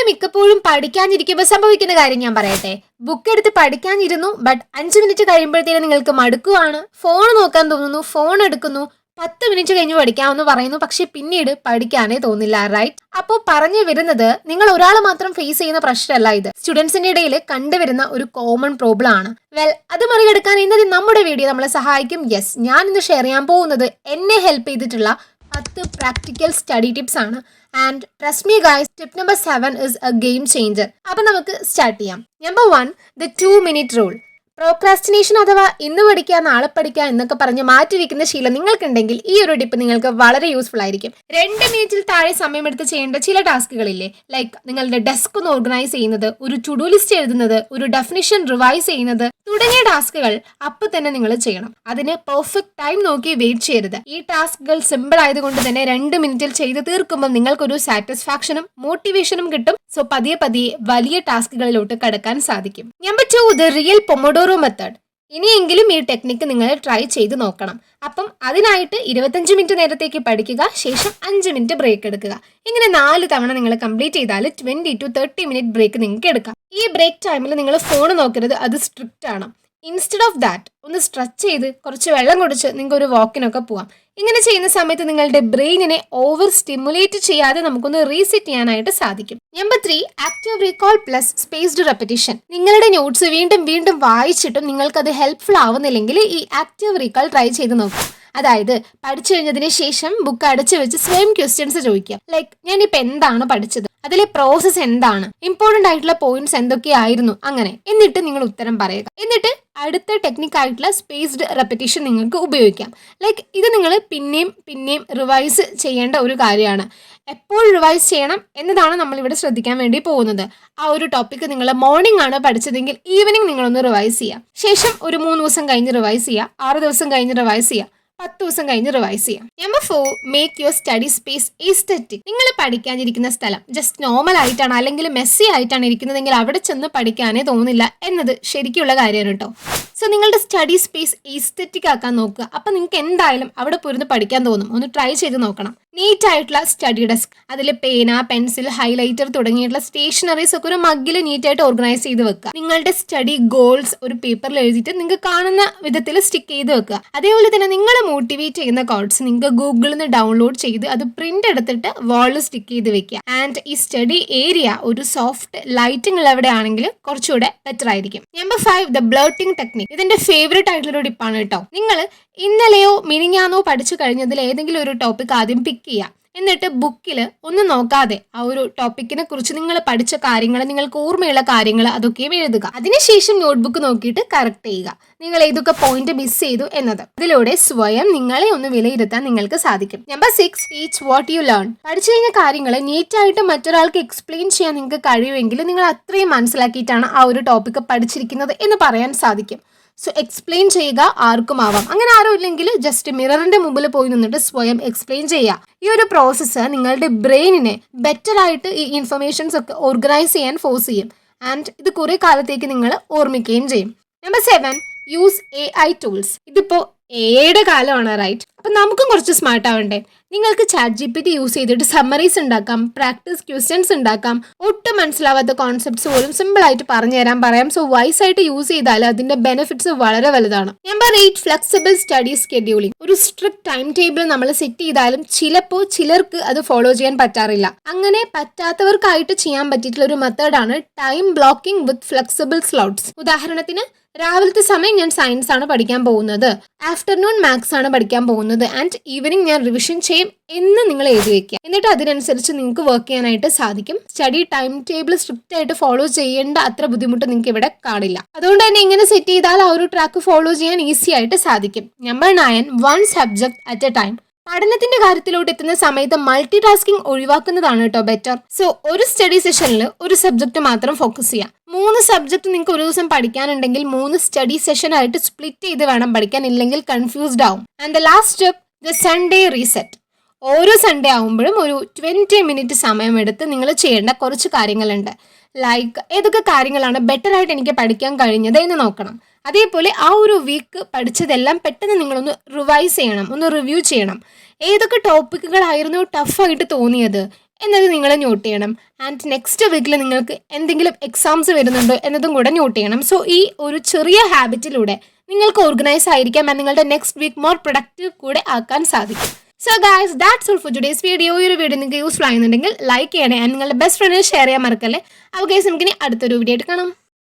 മിക്കപ്പോഴും പഠിക്കാനിരിക്കുമ്പോൾ സംഭവിക്കുന്ന കാര്യം ഞാൻ പറയട്ടെ. ബുക്ക് എടുത്ത് പഠിക്കാനിരുന്നു, ബട്ട് 5 മിനിറ്റ് കഴിയുമ്പോഴത്തേനും നിങ്ങൾക്ക് മടുക്കുവാണ്, ഫോൺ നോക്കാൻ തോന്നുന്നു, ഫോൺ എടുക്കുന്നു, 10 മിനിറ്റ് കഴിഞ്ഞ് പഠിക്കാമെന്ന് പറയുന്നു, പക്ഷെ പിന്നീട് പഠിക്കാനേ തോന്നില്ല, റൈറ്റ്? അപ്പോൾ പറഞ്ഞു വരുന്നത്, നിങ്ങൾ ഒരാൾ മാത്രം ഫേസ് ചെയ്യുന്ന പ്രശ്നമല്ല ഇത്. സ്റ്റുഡൻസിന്റെ ഇടയിൽ കണ്ടുവരുന്ന ഒരു കോമൺ പ്രോബ്ലം ആണ്. വെൽ, അത് മറികടക്കാൻ ഇന്നത്തെ നമ്മുടെ വീഡിയോ നമ്മളെ സഹായിക്കും. യെസ്, ഞാൻ ഇന്ന് ഷെയർ ചെയ്യാൻ പോകുന്നത് എന്നെ ഹെൽപ്പ് ചെയ്തിട്ടുള്ള 10 പ്രാക്ടിക്കൽ സ്റ്റഡി ടിപ്സ് ആണ്. And trust me guys, tip number 7 is A game changer. അപ്പൊ നമുക്ക് സ്റ്റാർട്ട് ചെയ്യാം. Number 1, the 2-minute rule. Procrastination അഥവാ ഇന്ന് പഠിക്കുക നാളെ പഠിക്കുക എന്നൊക്കെ പറഞ്ഞ് മാറ്റിവെക്കുന്ന ശീലം നിങ്ങൾക്കുണ്ടെങ്കിൽ ഈ ഒരു ടിപ്പ് നിങ്ങൾക്ക് വളരെ യൂസ്ഫുൾ ആയിരിക്കും. 2 മിനിറ്റിൽ താഴെ സമയമെടുത്ത് ചെയ്യേണ്ട ചില ടാസ്കുകളില്ലേ, ലൈക്ക് നിങ്ങളുടെ ഡെസ്ക് ഒന്ന് ഓർഗനൈസ് ചെയ്യുന്നത്, ഒരു ടു ഡു ലിസ്റ്റ് എഴുതുന്നത്, ഒരു ഡെഫിനിഷൻ റിവൈസ് ചെയ്യുന്നത് തുടങ്ങിയ ടാസ്കുകൾ അപ്പൊ തന്നെ നിങ്ങൾ ചെയ്യണം. അതിന് പെർഫെക്റ്റ് ടൈം നോക്കി വെയിറ്റ് ചെയ്യരുത്. ഈ ടാസ്കുകൾ സിമ്പിൾ ആയതുകൊണ്ട് തന്നെ 2 മിനിറ്റിൽ ചെയ്ത് തീർക്കുമ്പോൾ നിങ്ങൾക്കൊരു സാറ്റിസ്ഫാക്ഷനും മോട്ടിവേഷനും കിട്ടും. സോ പതിയെ പതിയെ വലിയ ടാസ്കുകളിലോട്ട് കടക്കാൻ സാധിക്കും. Number 2, the real Pomodoro method. ഇനിയെങ്കിലും ഈ ടെക്നിക്ക് നിങ്ങൾ ട്രൈ ചെയ്ത് നോക്കണം. അപ്പം അതിനായിട്ട് 25 മിനിറ്റ് നേരത്തേക്ക് പഠിക്കുക, ശേഷം 5 മിനിറ്റ് ബ്രേക്ക് എടുക്കുക. ഇങ്ങനെ 4 തവണ നിങ്ങൾ കംപ്ലീറ്റ് ചെയ്താൽ 20 to 30 മിനിറ്റ് ബ്രേക്ക് നിങ്ങൾക്ക് എടുക്കാം. ഈ ബ്രേക്ക് ടൈമിൽ നിങ്ങൾ ഫോൺ നോക്കരുത്, അത് സ്ട്രിക്റ്റ് ആണ്. ഇൻസ്റ്റെഡ് ഓഫ് ദാറ്റ് ഒന്ന് സ്ട്രെച്ച് ചെയ്ത് കുറച്ച് വെള്ളം കുടിച്ച് നിങ്ങൾക്ക് ഒരു വാക്കിനൊക്കെ പോവാം. ഇങ്ങനെ ചെയ്യുന്ന സമയത്ത് നിങ്ങളുടെ ബ്രെയിനിനെ ഓവർ സ്റ്റിമുലേറ്റ് ചെയ്യാതെ നമുക്കൊന്ന് റീസെറ്റ് ചെയ്യാനായിട്ട് സാധിക്കും. Number 3, active recall plus spaced repetition. നിങ്ങളുടെ നോട്ട്സ് വീണ്ടും വീണ്ടും വായിച്ചിട്ടും നിങ്ങൾക്കത് ഹെൽപ്ഫുൾ ആവുന്നില്ലെങ്കിൽ ഈ ആക്റ്റീവ് റീകോൾ ട്രൈ ചെയ്ത് നോക്കാം. അതായത് പഠിച്ചു കഴിഞ്ഞതിന് ശേഷം ബുക്ക് അടച്ചു വെച്ച് സ്വയം ക്വസ്റ്റ്യൻസ് ചോദിക്കുക. ലൈക്ക്, ഞാനിപ്പോൾ എന്താണ് പഠിച്ചത്, അതിലെ പ്രോസസ്സ് എന്താണ്, ഇമ്പോർട്ടൻ്റ് ആയിട്ടുള്ള പോയിന്റ്സ് എന്തൊക്കെയായിരുന്നു, അങ്ങനെ. എന്നിട്ട് നിങ്ങൾ ഉത്തരം പറയുക. എന്നിട്ട് അടുത്ത ടെക്നിക്കായിട്ടുള്ള സ്പേസ്ഡ് റെപ്പിറ്റേഷൻ നിങ്ങൾക്ക് ഉപയോഗിക്കാം. ലൈക്ക്, ഇത് നിങ്ങൾ പിന്നെയും പിന്നെയും റിവൈസ് ചെയ്യേണ്ട ഒരു കാര്യമാണ്. എപ്പോൾ റിവൈസ് ചെയ്യണം എന്നതാണ് നമ്മളിവിടെ ശ്രദ്ധിക്കാൻ വേണ്ടി പോകുന്നത്. ആ ഒരു ടോപ്പിക്ക് നിങ്ങൾ മോർണിംഗ് ആണ് പഠിച്ചതെങ്കിൽ ഈവനിങ് നിങ്ങളൊന്ന് റിവൈസ് ചെയ്യുക. ശേഷം ഒരു 3 ദിവസം കഴിഞ്ഞ് റിവൈസ് ചെയ്യുക, 6 ദിവസം കഴിഞ്ഞ് റിവൈസ് ചെയ്യുക, 10 ദിവസം കഴിഞ്ഞ് റിവൈസ് ചെയ്യാം. Number 4, make your study space aesthetic. നിങ്ങൾ പഠിക്കാനിരിക്കുന്ന സ്ഥലം ജസ്റ്റ് നോർമൽ ആയിട്ടാണ് അല്ലെങ്കിൽ മെസ്സി ആയിട്ടാണ് ഇരിക്കുന്നതെങ്കിൽ അവിടെ ചെന്ന് പഠിക്കാനേ തോന്നില്ല എന്നത് ശരിക്കുള്ള കാര്യമാണ് കേട്ടോ. സോ നിങ്ങളുടെ സ്റ്റഡി സ്പേസ് എസ്തെറ്റിക് ആക്കാൻ നോക്കുക. അപ്പം നിങ്ങൾക്ക് എന്തായാലും അവിടെ പോയിരുന്ന് പഠിക്കാൻ തോന്നും. ഒന്ന് ട്രൈ ചെയ്ത് നോക്കണം. നീറ്റ് ആയിട്ടുള്ള സ്റ്റഡി ഡെസ്ക്, അതിൽ പേന, പെൻസിൽ, ഹൈലൈറ്റർ തുടങ്ങിയിട്ടുള്ള സ്റ്റേഷനറീസ് ഒക്കെ ഒരു മഗ്ഗിൽ നീറ്റായിട്ട് ഓർഗനൈസ് ചെയ്ത് വെക്കുക. നിങ്ങളുടെ സ്റ്റഡി ഗോൾസ് ഒരു പേപ്പറിൽ എഴുതിയിട്ട് നിങ്ങൾക്ക് കാണുന്ന വിധത്തിൽ സ്റ്റിക്ക് ചെയ്ത് വെക്കുക. അതേപോലെ തന്നെ നിങ്ങൾ മോട്ടിവേറ്റ് ചെയ്യുന്ന കോഡ്സ് നിങ്ങൾക്ക് ഗൂഗിളിൽ നിന്ന് ഡൗൺലോഡ് ചെയ്ത് അത് പ്രിന്റ് എടുത്തിട്ട് വാളിൽ സ്റ്റിക്ക് ചെയ്ത് വെക്കുക. ആൻഡ് ഈ സ്റ്റഡി ഏരിയ ഒരു സോഫ്റ്റ് ലൈറ്റിംഗ് എവിടെയാണെങ്കിൽ കുറച്ചുകൂടെ ബെറ്റർ ആയിരിക്കും. Number 5, the blotting technique. ഇതിന്റെ ഫേവറേറ്റ് ആയിട്ടുള്ള ടിപ്പാണ് കേട്ടോ. നിങ്ങൾ ഇന്നലെയോ മിനിഞ്ഞാന്നോ പഠിച്ചു കഴിഞ്ഞതിൽ ഏതെങ്കിലും ഒരു ടോപ്പിക് ആദ്യം പിക്ക് ചെയ്യുക. എന്നിട്ട് ബുക്കിൽ ഒന്നും നോക്കാതെ ആ ഒരു ടോപ്പിക്കിനെ കുറിച്ച് നിങ്ങൾ പഠിച്ച കാര്യങ്ങൾ, നിങ്ങൾക്ക് ഓർമ്മയുള്ള കാര്യങ്ങൾ അതൊക്കെയും എഴുതുക. അതിനുശേഷം നോട്ട്ബുക്ക് നോക്കിയിട്ട് കറക്റ്റ് ചെയ്യുക നിങ്ങൾ ഏതൊക്കെ പോയിന്റ് മിസ് ചെയ്തു എന്നത്. ഇതിലൂടെ സ്വയം നിങ്ങളെ ഒന്ന് വിലയിരുത്താൻ നിങ്ങൾക്ക് സാധിക്കും. Number 6, teach what you learn. പഠിച്ചു കഴിഞ്ഞ കാര്യങ്ങൾ നീറ്റായിട്ട് മറ്റൊരാൾക്ക് എക്സ്പ്ലെയിൻ ചെയ്യാൻ നിങ്ങൾക്ക് കഴിയുമെങ്കിൽ നിങ്ങൾ അത്രയും മനസ്സിലാക്കിയിട്ടാണ് ആ ഒരു ടോപ്പിക്ക് പഠിച്ചിരിക്കുന്നത് എന്ന് പറയാൻ സാധിക്കും. സോ എക്സ്പ്ലെയിൻ ചെയ്യുക, ആർക്കും ആവാം. അങ്ങനെ ആരും ഇല്ലെങ്കിൽ ജസ്റ്റ് മിററിന്റെ മുമ്പിൽ പോയി നിന്നിട്ട് സ്വയം എക്സ്പ്ലെയിൻ ചെയ്യുക. ഈ ഒരു പ്രോസസ്സ് നിങ്ങളുടെ ബ്രെയിനിനെ ബെറ്റർ ആയിട്ട് ഈ ഇൻഫർമേഷൻസ് ഒക്കെ ഓർഗനൈസ് ചെയ്യാൻ ഫോഴ്സ് ചെയ്യും. ആൻഡ് ഇത് കുറെ കാലത്തേക്ക് നിങ്ങൾ ഓർമ്മിക്കുകയും ചെയ്യും. Number 7, use AI tools. ഇതിപ്പോ എയുടെ കാലമാണ്, റൈറ്റ്? അപ്പം നമുക്കും കുറച്ച് സ്മാർട്ട് ആവണ്ടേ? നിങ്ങൾക്ക് ChatGPT യൂസ് ചെയ്തിട്ട് സമ്മറീസ് ഉണ്ടാക്കാം, പ്രാക്ടീസ് ക്വസ്റ്റ്യൻസ് ഉണ്ടാക്കാം, ഒട്ടും മനസ്സിലാവാത്ത കോൺസെപ്റ്റ്സ് പോലും സിമ്പിൾ ആയിട്ട് പറഞ്ഞു തരാൻ പറയാം. സോ വൈസ് ആയിട്ട് യൂസ് ചെയ്താൽ അതിന്റെ ബെനിഫിറ്റ്സ് വളരെ വലുതാണ്. Number 8, flexible study scheduling. ഒരു സ്ട്രിക്റ്റ് ടൈം ടേബിൾ നമ്മൾ സെറ്റ് ചെയ്താലും ചിലപ്പോൾ ചിലർക്ക് അത് ഫോളോ ചെയ്യാൻ പറ്റാറില്ല. അങ്ങനെ പറ്റാത്തവർക്കായിട്ട് ചെയ്യാൻ പറ്റിയിട്ടുള്ള ഒരു മെത്തേഡാണ് ടൈം ബ്ലോക്കിംഗ് വിത്ത് ഫ്ലെക്സിബിൾ സ്ലോട്ട്സ്. ഉദാഹരണത്തിന്, രാവിലത്തെ സമയം ഞാൻ സയൻസ് ആണ് പഠിക്കാൻ പോകുന്നത്, ആഫ്റ്റർനൂൺ മാത്സ് ആണ് പഠിക്കാൻ പോകുന്നത്, ആൻഡ് ഈവനിങ് ഞാൻ റിവിഷൻ ചെയ്യും എന്ന് നിങ്ങൾ എഴുതി വെക്കുക. എന്നിട്ട് അതിനനുസരിച്ച് നിങ്ങൾക്ക് വർക്ക് ചെയ്യാനായിട്ട് സാധിക്കും. സ്റ്റഡി ടൈം ടേബിൾ സ്ട്രിക്റ്റ് ആയിട്ട് ഫോളോ ചെയ്യേണ്ട അത്ര ബുദ്ധിമുട്ട് നിങ്ങൾക്ക് ഇവിടെ കാണില്ല. അതുകൊണ്ട് തന്നെ ഇങ്ങനെ സെറ്റ് ചെയ്താൽ ആ ഒരു ട്രാക്ക് ഫോളോ ചെയ്യാൻ ഈസി ആയിട്ട് സാധിക്കും. Number 9, 1 subject at A time. പഠനത്തിന്റെ കാര്യത്തിലോട്ട് എത്തുന്ന സമയത്ത് മൾട്ടി ടാസ്കിങ് ഒഴിവാക്കുന്നതാണ് കേട്ടോ ബെറ്റർ. സോ ഒരു സ്റ്റഡി സെഷനിൽ ഒരു സബ്ജക്ട് മാത്രം ഫോക്കസ് ചെയ്യാം. 3 സബ്ജക്ട് നിങ്ങൾക്ക് ഒരു ദിവസം പഠിക്കാനുണ്ടെങ്കിൽ 3 സ്റ്റഡി സെഷൻ ആയിട്ട് സ്പ്ലിറ്റ് ചെയ്ത് വേണം പഠിക്കാൻ, ഇല്ലെങ്കിൽ കൺഫ്യൂസ്ഡ് ആവും. And the last step, the Sunday reset. ഓരോ സൺഡേ ആകുമ്പോഴും ഒരു 20 മിനിറ്റ് സമയമെടുത്ത് നിങ്ങൾ ചെയ്യേണ്ട കുറച്ച് കാര്യങ്ങളുണ്ട്. ലൈക്ക് ഏതൊക്കെ കാര്യങ്ങളാണ് ബെറ്റർ ആയിട്ട് എനിക്ക് പഠിക്കാൻ കഴിഞ്ഞത് എന്ന് നോക്കണം. അതേപോലെ ആ ഒരു വീക്ക് പഠിച്ചതെല്ലാം പെട്ടെന്ന് നിങ്ങളൊന്ന് റിവൈസ് ചെയ്യണം, ഒന്ന് റിവ്യൂ ചെയ്യണം. ഏതൊക്കെ ടോപ്പിക്കുകളായിരുന്നു ടഫായിട്ട് തോന്നിയത്, എന്നത് നിങ്ങൾ നോട്ട് ചെയ്യണം. ആൻഡ് നെക്സ്റ്റ് വീക്കിൽ നിങ്ങൾക്ക് എന്തെങ്കിലും എക്സാംസ് വരുന്നുണ്ടോ എന്നതും കൂടെ നോട്ട് ചെയ്യണം. സോ ഈ ഒരു ചെറിയ ഹാബിറ്റിലൂടെ നിങ്ങൾക്ക് ഓർഗനൈസ് ആയിരിക്കാം ആൻഡ് നിങ്ങളുടെ നെക്സ്റ്റ് വീക്ക് മോർ പ്രൊഡക്റ്റീവ് കൂടെ ആക്കാൻ സാധിക്കും. So guys, that's all for today's video. ഈ ഒരു വീഡിയോ നിങ്ങൾക്ക് യൂസ്ഫുൾ ആകുന്നുണ്ടെങ്കിൽ ലൈക്ക് ചെയ്യണേ ആൻഡ് നിങ്ങളുടെ ബെസ്റ്റ് ഫ്രണ്ടിന് ഷെയർ ചെയ്യാൻ മറക്കല്ലേ. അപ്പോൾ ഗൈസ്, നമുക്കിനി അടുത്തൊരു വീഡിയോ ആയിട്ട് കാണാം.